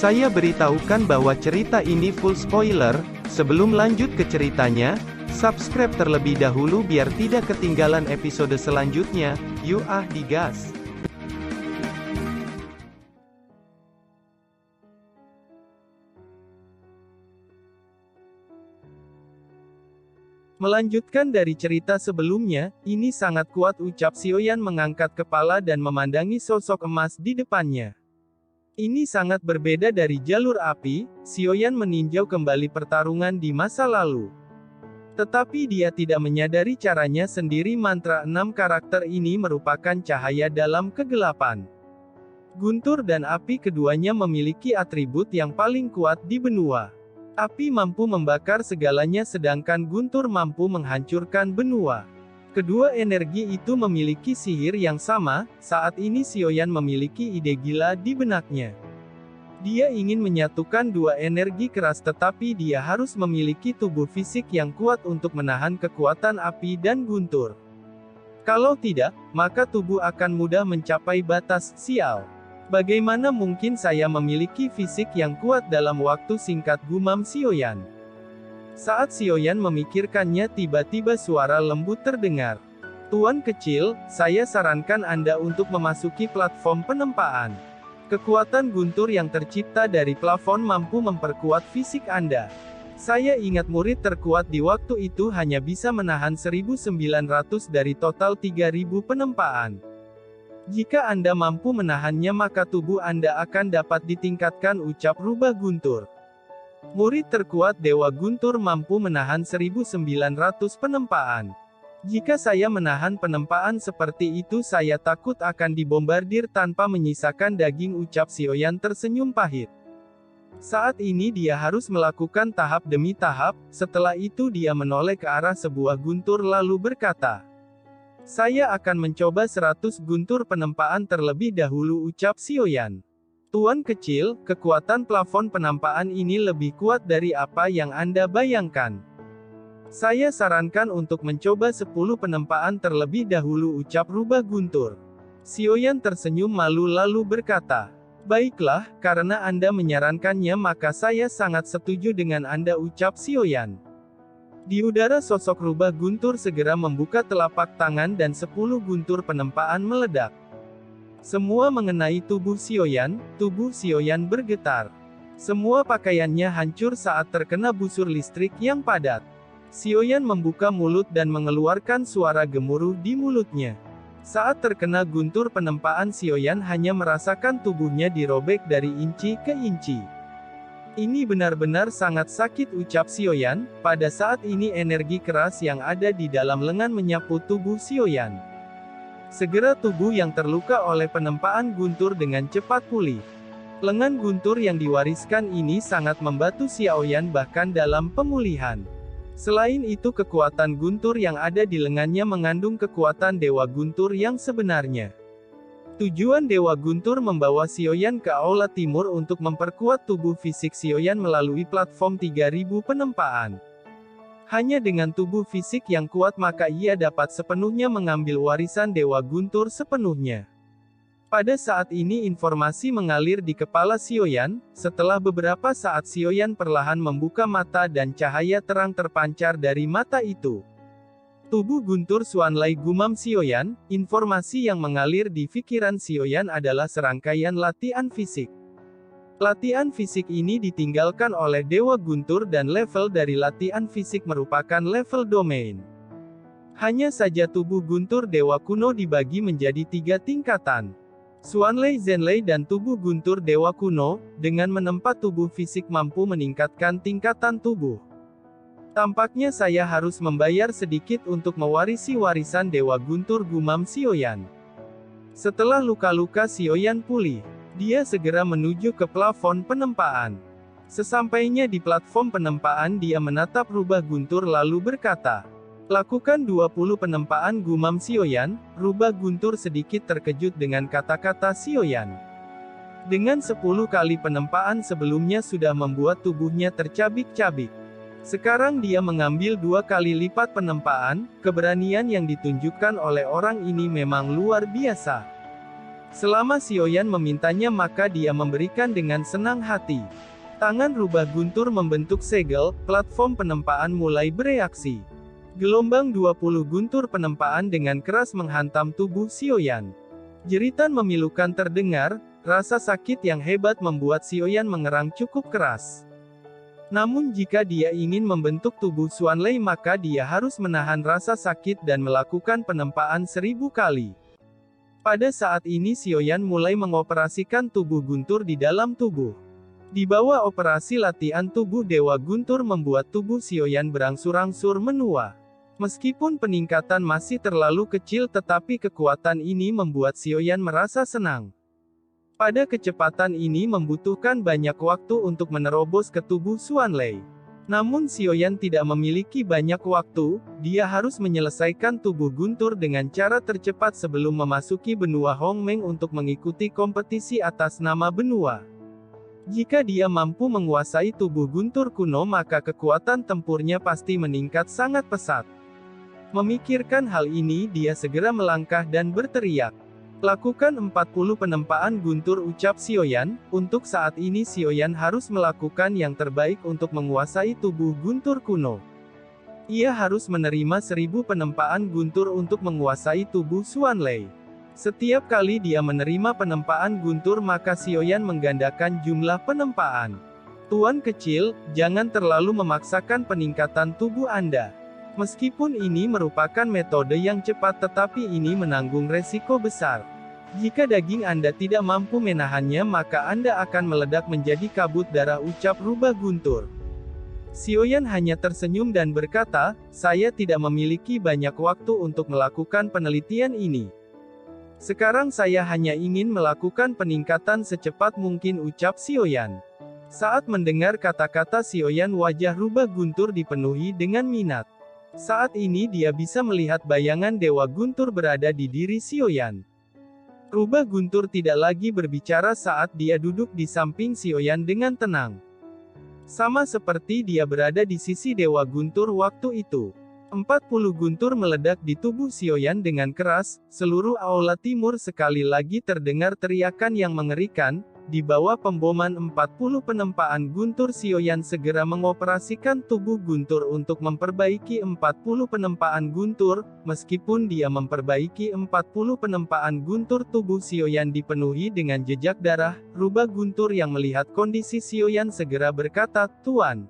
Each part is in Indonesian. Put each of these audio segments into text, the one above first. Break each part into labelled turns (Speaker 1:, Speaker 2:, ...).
Speaker 1: Saya beritahukan bahwa cerita ini full spoiler. Sebelum lanjut ke ceritanya, subscribe terlebih dahulu biar tidak ketinggalan episode selanjutnya. Yuk digas! Melanjutkan dari cerita sebelumnya, ini sangat kuat, ucap Sioyan mengangkat kepala dan memandangi sosok emas di depannya. Ini sangat berbeda dari jalur api. Sioyan meninjau kembali pertarungan di masa lalu. Tetapi dia tidak menyadari caranya sendiri. Mantra 6 karakter ini merupakan cahaya dalam kegelapan. Guntur dan api keduanya memiliki atribut yang paling kuat di benua. Api mampu membakar segalanya sedangkan guntur mampu menghancurkan benua. Kedua energi itu memiliki sihir yang sama. Saat ini Sioyan memiliki ide gila di benaknya. Dia ingin menyatukan dua energi keras, tetapi dia harus memiliki tubuh fisik yang kuat untuk menahan kekuatan api dan guntur. Kalau tidak, maka tubuh akan mudah mencapai batas. Sial. Bagaimana mungkin saya memiliki fisik yang kuat dalam waktu singkat, gumam Sioyan. Saat Sioyan memikirkannya, tiba-tiba suara lembut terdengar. Tuan kecil, saya sarankan Anda untuk memasuki platform penempaan. Kekuatan guntur yang tercipta dari plafon mampu memperkuat fisik Anda. Saya ingat murid terkuat di waktu itu hanya bisa menahan 1.900 dari total 3.000 penempaan. Jika Anda mampu menahannya maka tubuh Anda akan dapat ditingkatkan, ucap rubah guntur. Murid terkuat Dewa Guntur mampu menahan 1.900 penempaan. Jika saya menahan penempaan seperti itu, saya takut akan dibombardir tanpa menyisakan daging, ucap Sioyan tersenyum pahit. Saat ini dia harus melakukan tahap demi tahap. Setelah itu dia menoleh ke arah sebuah guntur lalu berkata, saya akan mencoba 100 guntur penempaan terlebih dahulu, ucap Sioyan. Tuan kecil, kekuatan plafon penempaan ini lebih kuat dari apa yang Anda bayangkan. Saya sarankan untuk mencoba 10 penempaan terlebih dahulu, ucap rubah guntur. Sioyan tersenyum malu lalu berkata, baiklah, karena Anda menyarankannya maka saya sangat setuju dengan Anda, ucap Sioyan. Di udara sosok rubah guntur segera membuka telapak tangan dan 10 guntur penempaan meledak. Semua mengenai tubuh Sioyan bergetar. Semua pakaiannya hancur saat terkena busur listrik yang padat. Sioyan membuka mulut dan mengeluarkan suara gemuruh di mulutnya. Saat terkena guntur penempaan, Sioyan hanya merasakan tubuhnya dirobek dari inci ke inci. Ini benar-benar sangat sakit, ucap Sioyan. Pada saat ini energi keras yang ada di dalam lengan menyapu tubuh Sioyan. Segera tubuh yang terluka oleh penempaan guntur dengan cepat pulih. Lengan guntur yang diwariskan ini sangat membantu Sioyan bahkan dalam pemulihan. Selain itu, kekuatan guntur yang ada di lengannya mengandung kekuatan Dewa Guntur yang sebenarnya. Tujuan Dewa Guntur membawa Sioyan ke Aula Timur untuk memperkuat tubuh fisik Sioyan melalui platform 3.000 penempaan. Hanya dengan tubuh fisik yang kuat maka ia dapat sepenuhnya mengambil warisan Dewa Guntur sepenuhnya. Pada saat ini informasi mengalir di kepala Sioyan. Setelah beberapa saat Sioyan perlahan membuka mata dan cahaya terang terpancar dari mata itu. Tubuh guntur Xuanlai, gumam Sioyan. Informasi yang mengalir di pikiran Sioyan adalah serangkaian latihan fisik. Latihan fisik ini ditinggalkan oleh Dewa Guntur dan level dari latihan fisik merupakan level domain. Hanya saja tubuh guntur Dewa Kuno dibagi menjadi 3 tingkatan. Xuanlai, Zhenlai dan tubuh guntur Dewa Kuno, dengan menempa tubuh fisik mampu meningkatkan tingkatan tubuh. Tampaknya saya harus membayar sedikit untuk mewarisi warisan Dewa Guntur, gumam Sioyan. Setelah luka-luka Sioyan pulih, dia segera menuju ke plafon penempaan. Sesampainya di platform penempaan dia menatap rubah guntur lalu berkata, lakukan 20 penempaan, gumam Sioyan. Rubah guntur sedikit terkejut dengan kata-kata Sioyan. Dengan 10 kali penempaan sebelumnya sudah membuat tubuhnya tercabik-cabik. Sekarang dia mengambil 2 kali lipat penempaan. Keberanian yang ditunjukkan oleh orang ini memang luar biasa. Selama Sioyan memintanya maka dia memberikan dengan senang hati. Tangan rubah guntur membentuk segel, platform penempaan mulai bereaksi. Gelombang 20 guntur penempaan dengan keras menghantam tubuh Sioyan. Jeritan memilukan terdengar, rasa sakit yang hebat membuat Sioyan mengerang cukup keras. Namun jika dia ingin membentuk tubuh Xuanlei maka dia harus menahan rasa sakit dan melakukan penempaan 1000 kali. Pada saat ini Sioyan mulai mengoperasikan tubuh guntur di dalam tubuh. Di bawah operasi latihan tubuh Dewa Guntur membuat tubuh Sioyan berangsur-angsur menua. Meskipun peningkatan masih terlalu kecil tetapi kekuatan ini membuat Sioyan merasa senang. Pada kecepatan ini membutuhkan banyak waktu untuk menerobos ke tubuh Xuanlei. Namun Sioyan tidak memiliki banyak waktu, dia harus menyelesaikan tubuh guntur dengan cara tercepat sebelum memasuki benua Hongmeng untuk mengikuti kompetisi atas nama benua. Jika dia mampu menguasai tubuh guntur kuno maka kekuatan tempurnya pasti meningkat sangat pesat. Memikirkan hal ini dia segera melangkah dan berteriak. Lakukan 40 penempaan guntur ucap Sioyan, untuk saat ini Sioyan harus melakukan yang terbaik untuk menguasai tubuh guntur kuno. Ia harus menerima 1000 penempaan guntur untuk menguasai tubuh Xuanlei. Setiap kali dia menerima penempaan guntur maka Sioyan menggandakan jumlah penempaan. Tuan kecil, jangan terlalu memaksakan peningkatan tubuh Anda. Meskipun ini merupakan metode yang cepat tetapi ini menanggung resiko besar. Jika daging Anda tidak mampu menahannya maka Anda akan meledak menjadi kabut darah ucap rubah guntur. Sioyan hanya tersenyum dan berkata, saya tidak memiliki banyak waktu untuk melakukan penelitian ini. Sekarang saya hanya ingin melakukan peningkatan secepat mungkin ucap Sioyan. Saat mendengar kata-kata Sioyan wajah rubah guntur dipenuhi dengan minat. Saat ini dia bisa melihat bayangan Dewa Guntur berada di diri Sioyan. Rubah guntur tidak lagi berbicara saat dia duduk di samping Sioyan dengan tenang. Sama seperti dia berada di sisi Dewa Guntur waktu itu. 40 guntur meledak di tubuh Sioyan dengan keras, seluruh aula timur sekali lagi terdengar teriakan yang mengerikan. Di bawah pemboman 40 penempaan guntur Sioyan segera mengoperasikan tubuh guntur untuk memperbaiki 40 penempaan guntur, meskipun dia memperbaiki 40 penempaan guntur tubuh Sioyan dipenuhi dengan jejak darah, rubah guntur yang melihat kondisi Sioyan segera berkata, Tuan.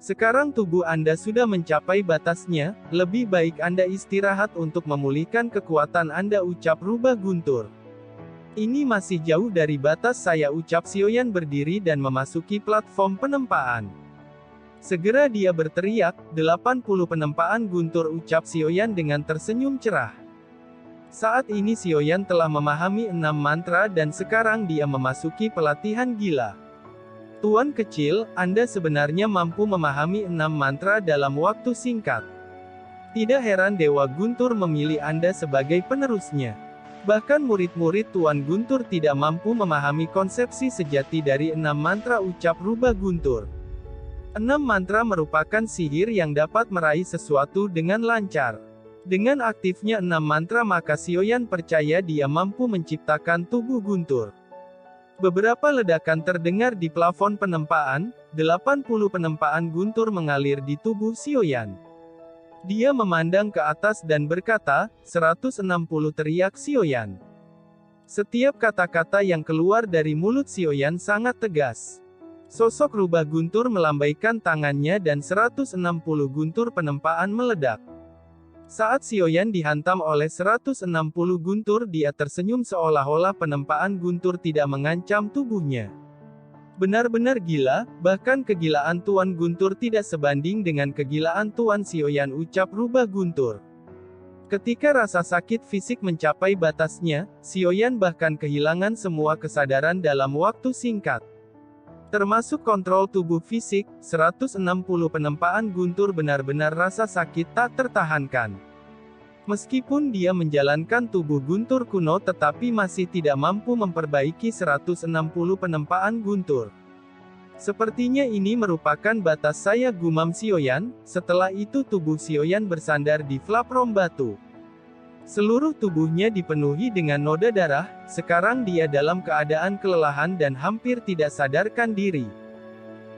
Speaker 1: Sekarang tubuh Anda sudah mencapai batasnya, lebih baik Anda istirahat untuk memulihkan kekuatan Anda ucap rubah guntur. Ini masih jauh dari batas saya ucap Sioyan berdiri dan memasuki platform penempaan. Segera dia berteriak, 80 penempaan guntur ucap Sioyan dengan tersenyum cerah. Saat ini Sioyan telah memahami 6 mantra dan sekarang dia memasuki pelatihan gila. Tuan kecil, Anda sebenarnya mampu memahami 6 mantra dalam waktu singkat. Tidak heran Dewa Guntur memilih Anda sebagai penerusnya. Bahkan murid-murid Tuan Guntur tidak mampu memahami konsepsi sejati dari 6 mantra ucap rubah guntur. 6 mantra merupakan sihir yang dapat meraih sesuatu dengan lancar. Dengan aktifnya 6 mantra maka Sioyan percaya dia mampu menciptakan tubuh guntur. Beberapa ledakan terdengar di plafon penempaan, 80 penempaan guntur mengalir di tubuh Sioyan. Dia memandang ke atas dan berkata, 160 teriak Sioyan. Setiap kata-kata yang keluar dari mulut Sioyan sangat tegas. Sosok rubah guntur melambaikan tangannya dan 160 guntur penempaan meledak. Saat Sioyan dihantam oleh 160 guntur dia tersenyum seolah-olah penempaan guntur tidak mengancam tubuhnya. Benar-benar gila, bahkan kegilaan Tuan Guntur tidak sebanding dengan kegilaan Tuan Sioyan ucap rubah guntur. Ketika rasa sakit fisik mencapai batasnya, Sioyan bahkan kehilangan semua kesadaran dalam waktu singkat. Termasuk kontrol tubuh fisik, 160 penempaan guntur benar-benar rasa sakit tak tertahankan. Meskipun dia menjalankan tubuh guntur kuno tetapi masih tidak mampu memperbaiki 160 penempaan guntur. Sepertinya ini merupakan batas saya gumam Sioyan, setelah itu tubuh Sioyan bersandar di platform batu. Seluruh tubuhnya dipenuhi dengan noda darah, sekarang dia dalam keadaan kelelahan dan hampir tidak sadarkan diri.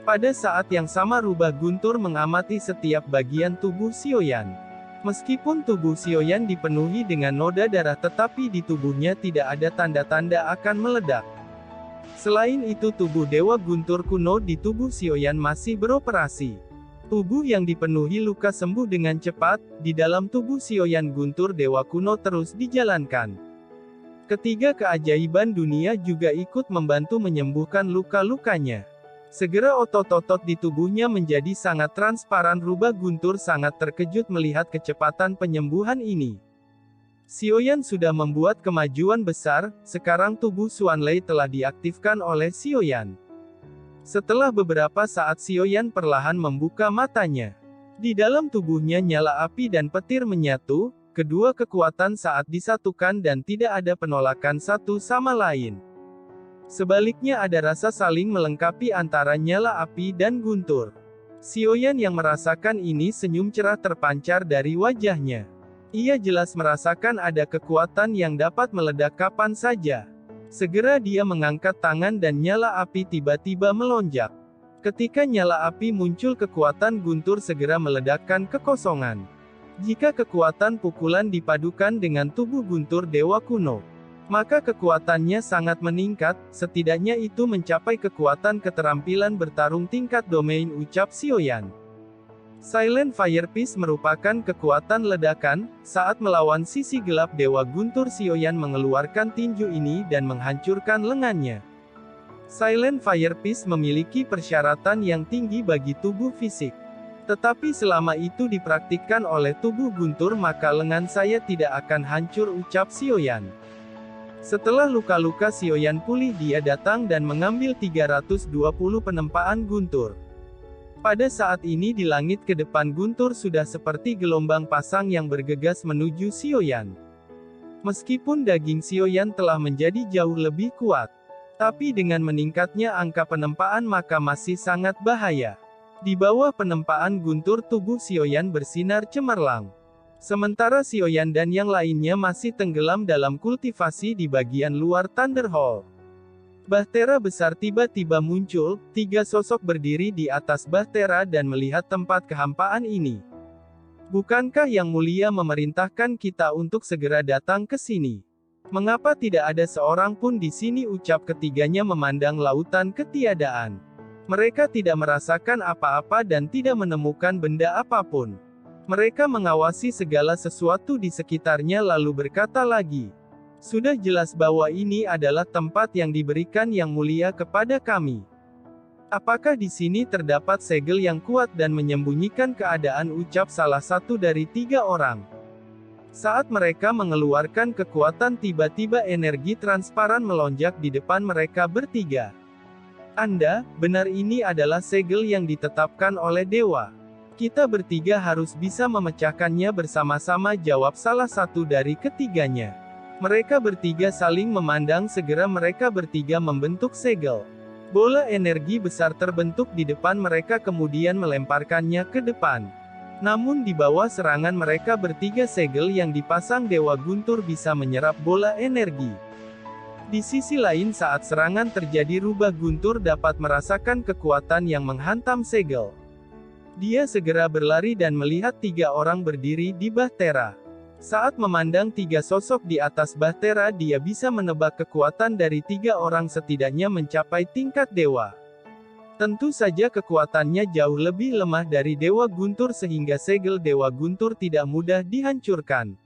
Speaker 1: Pada saat yang sama Rubah Guntur mengamati setiap bagian tubuh Xiaoyan. Meskipun tubuh Xiaoyan dipenuhi dengan noda darah tetapi di tubuhnya tidak ada tanda-tanda akan meledak. Selain itu tubuh Dewa Guntur kuno di tubuh Xiaoyan masih beroperasi. Tubuh yang dipenuhi luka sembuh dengan cepat, di dalam tubuh Xiaoyan Guntur Dewa kuno terus dijalankan. Ketiga keajaiban dunia juga ikut membantu menyembuhkan luka-lukanya. Segera otot-otot di tubuhnya menjadi sangat transparan. Rubah Guntur sangat terkejut melihat kecepatan penyembuhan ini. Xiaoyan sudah membuat kemajuan besar, sekarang tubuh Xuanlei telah diaktifkan oleh Xiaoyan. Setelah beberapa saat Xiaoyan perlahan membuka matanya. Di dalam tubuhnya nyala api dan petir menyatu, kedua kekuatan saat disatukan dan tidak ada penolakan satu sama lain. Sebaliknya ada rasa saling melengkapi antara nyala api dan guntur. Xiaoyan yang merasakan ini senyum cerah terpancar dari wajahnya. Ia jelas merasakan ada kekuatan yang dapat meledak kapan saja. Segera dia mengangkat tangan dan nyala api tiba-tiba melonjak. Ketika nyala api muncul kekuatan guntur segera meledakkan kekosongan. Jika kekuatan pukulan dipadukan dengan tubuh guntur Dewa kuno, maka kekuatannya sangat meningkat, setidaknya itu mencapai kekuatan keterampilan bertarung tingkat domain ucap Xiaoyan. Silent Fire Fist merupakan kekuatan ledakan, saat melawan sisi gelap Dewa Guntur Xiaoyan mengeluarkan tinju ini dan menghancurkan lengannya. Silent Fire Fist memiliki persyaratan yang tinggi bagi tubuh fisik. Tetapi selama itu dipraktikkan oleh tubuh Guntur maka lengan saya tidak akan hancur ucap Xiaoyan. Setelah luka-luka Xiaoyan pulih dia datang dan mengambil 320 penempaan Guntur. Pada saat ini di langit ke depan Guntur sudah seperti gelombang pasang yang bergegas menuju Xiaoyan. Meskipun daging Xiaoyan telah menjadi jauh lebih kuat, tapi dengan meningkatnya angka penempaan maka masih sangat bahaya. Di bawah penempaan Guntur tubuh Xiaoyan bersinar cemerlang. Sementara Xiaoyan dan yang lainnya masih tenggelam dalam kultivasi di bagian luar Thunder Hall. Bahtera besar tiba-tiba muncul, 3 sosok berdiri di atas bahtera dan melihat tempat kehampaan ini. Bukankah Yang Mulia memerintahkan kita untuk segera datang ke sini? Mengapa tidak ada seorang pun di sini ucap ketiganya memandang lautan ketiadaan. Mereka tidak merasakan apa-apa dan tidak menemukan benda apapun. Mereka mengawasi segala sesuatu di sekitarnya lalu berkata lagi. Sudah jelas bahwa ini adalah tempat yang diberikan Yang Mulia kepada kami. Apakah di sini terdapat segel yang kuat dan menyembunyikan keadaan ucap salah satu dari 3 orang. Saat mereka mengeluarkan kekuatan tiba-tiba energi transparan melonjak di depan mereka bertiga. Anda, benar ini adalah segel yang ditetapkan oleh dewa. Kita bertiga harus bisa memecahkannya bersama-sama jawab salah satu dari ketiganya. Mereka bertiga saling memandang segera mereka bertiga membentuk segel. Bola energi besar terbentuk di depan mereka kemudian melemparkannya ke depan. Namun di bawah serangan mereka bertiga segel yang dipasang Dewa Guntur bisa menyerap bola energi. Di sisi lain saat serangan terjadi Rubah Guntur dapat merasakan kekuatan yang menghantam segel. Dia segera berlari dan melihat 3 orang berdiri di bahtera. Saat memandang 3 sosok di atas bahtera dia bisa menebak kekuatan dari 3 orang setidaknya mencapai tingkat dewa. Tentu saja kekuatannya jauh lebih lemah dari Dewa Guntur sehingga segel Dewa Guntur tidak mudah dihancurkan.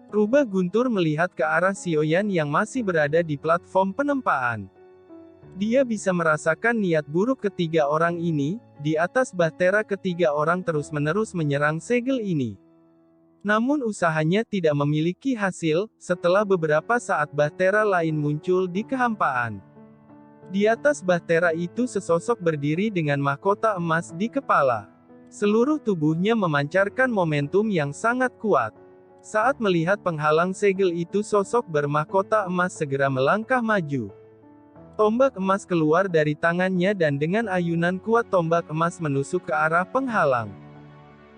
Speaker 1: Rubah Guntur melihat ke arah Xiaoyan yang masih berada di platform penempaan. Dia bisa merasakan niat buruk ketiga orang ini, di atas bahtera ketiga orang terus-menerus menyerang segel ini. Namun usahanya tidak memiliki hasil, setelah beberapa saat bahtera lain muncul di kehampaan. Di atas bahtera itu sesosok berdiri dengan mahkota emas di kepala. Seluruh tubuhnya memancarkan momentum yang sangat kuat. Saat melihat penghalang segel itu sosok bermahkota emas segera melangkah maju. Tombak emas keluar dari tangannya dan dengan ayunan kuat tombak emas menusuk ke arah penghalang.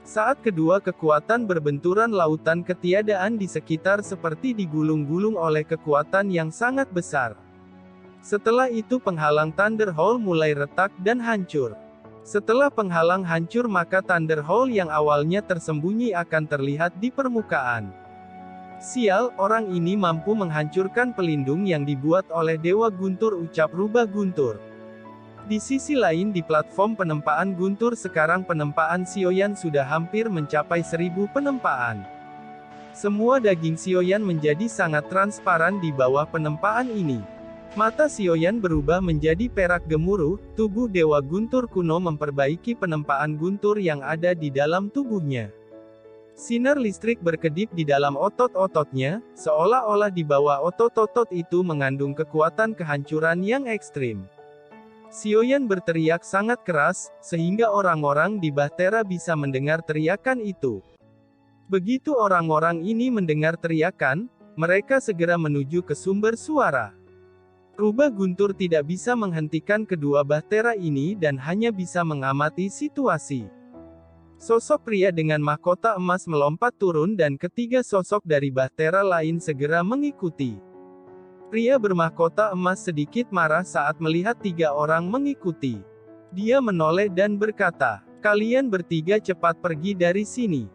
Speaker 1: Saat kedua kekuatan berbenturan, lautan ketiadaan di sekitar seperti digulung-gulung oleh kekuatan yang sangat besar. Setelah itu penghalang Thunderhole mulai retak dan hancur. Setelah penghalang hancur, maka Thunderhole yang awalnya tersembunyi akan terlihat di permukaan. Sial, orang ini mampu menghancurkan pelindung yang dibuat oleh Dewa Guntur, ucap Rubah Guntur. Di sisi lain, di platform penempaan Guntur sekarang penempaan Sioyan sudah hampir mencapai 1000 penempaan. Semua daging Sioyan menjadi sangat transparan di bawah penempaan ini. Mata Sioyan berubah menjadi perak gemuruh, tubuh Dewa Guntur kuno memperbaiki penempaan Guntur yang ada di dalam tubuhnya. Sinar listrik berkedip di dalam otot-ototnya, seolah-olah di bawah otot-otot itu mengandung kekuatan kehancuran yang ekstrim. Sioyan berteriak sangat keras, sehingga orang-orang di Bahtera bisa mendengar teriakan itu. Begitu orang-orang ini mendengar teriakan, mereka segera menuju ke sumber suara. Rubah Guntur tidak bisa menghentikan kedua Bahtera ini dan hanya bisa mengamati situasi. Sosok pria dengan mahkota emas melompat turun dan ketiga sosok dari Bahtera lain segera mengikuti. Pria bermahkota emas sedikit marah saat melihat 3 orang mengikuti. Dia menoleh dan berkata, "Kalian bertiga cepat pergi dari sini.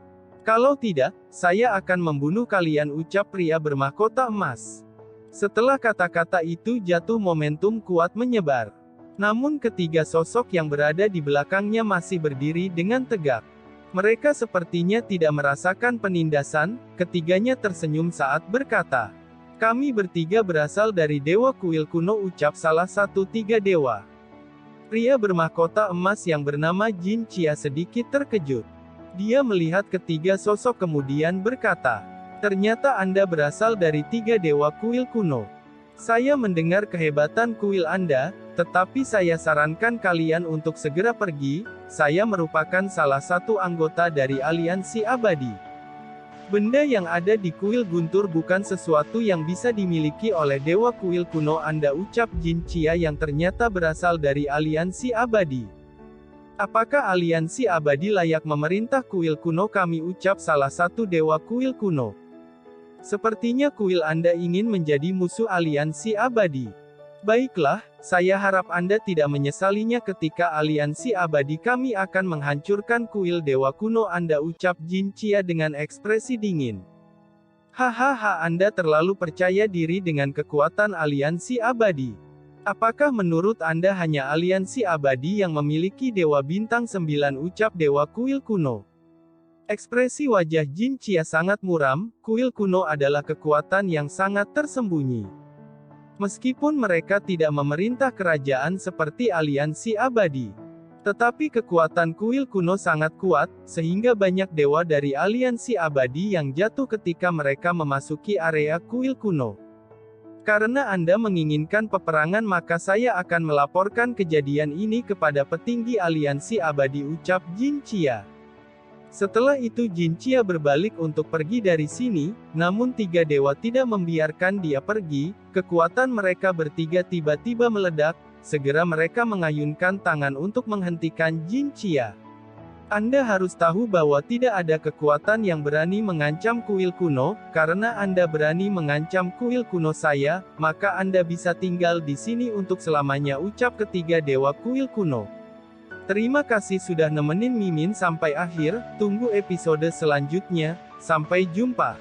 Speaker 1: Kalau tidak, saya akan membunuh kalian," ucap pria bermahkota emas. Setelah kata-kata itu jatuh, momentum kuat menyebar. Namun ketiga sosok yang berada di belakangnya masih berdiri dengan tegak. Mereka sepertinya tidak merasakan penindasan. Ketiganya tersenyum saat berkata, "Kami bertiga berasal dari Dewa Kuil kuno," ucap salah satu 3 dewa. Pria bermahkota emas yang bernama Jin Chia sedikit terkejut. Dia melihat ketiga sosok kemudian berkata, "Ternyata Anda berasal dari 3 dewa kuil kuno. Saya mendengar kehebatan kuil Anda, tetapi saya sarankan kalian untuk segera pergi. Saya merupakan salah satu anggota dari aliansi abadi. Benda yang ada di kuil Guntur bukan sesuatu yang bisa dimiliki oleh dewa kuil kuno Anda," ucap Jin Chia yang ternyata berasal dari aliansi abadi. "Apakah aliansi abadi layak memerintah kuil kuno kami?" ucap salah satu dewa kuil kuno. "Sepertinya kuil Anda ingin menjadi musuh aliansi abadi. Baiklah, saya harap Anda tidak menyesalinya. Ketika aliansi abadi kami akan menghancurkan kuil dewa kuno Anda," ucap Jin Chia dengan ekspresi dingin. "Hahaha, Anda terlalu percaya diri dengan kekuatan aliansi abadi. Apakah menurut Anda hanya aliansi abadi yang memiliki dewa bintang 9?" ucap dewa kuil kuno. Ekspresi wajah Jin Chia sangat muram. Kuil kuno adalah kekuatan yang sangat tersembunyi. Meskipun mereka tidak memerintah kerajaan seperti aliansi abadi, tetapi kekuatan kuil kuno sangat kuat, sehingga banyak dewa dari aliansi abadi yang jatuh ketika mereka memasuki area kuil kuno. Karena Anda menginginkan peperangan, maka saya akan melaporkan kejadian ini kepada petinggi aliansi abadi, ucap Jin Chia. Setelah itu Jin Chia berbalik untuk pergi dari sini, namun 3 dewa tidak membiarkan dia pergi. Kekuatan mereka bertiga tiba-tiba meledak, segera mereka mengayunkan tangan untuk menghentikan Jin Chia. "Anda harus tahu bahwa tidak ada kekuatan yang berani mengancam kuil kuno. Karena Anda berani mengancam kuil kuno saya, maka Anda bisa tinggal di sini untuk selamanya," ucap ketiga dewa kuil kuno. Terima kasih sudah nemenin Mimin sampai akhir. Tunggu episode selanjutnya. Sampai jumpa.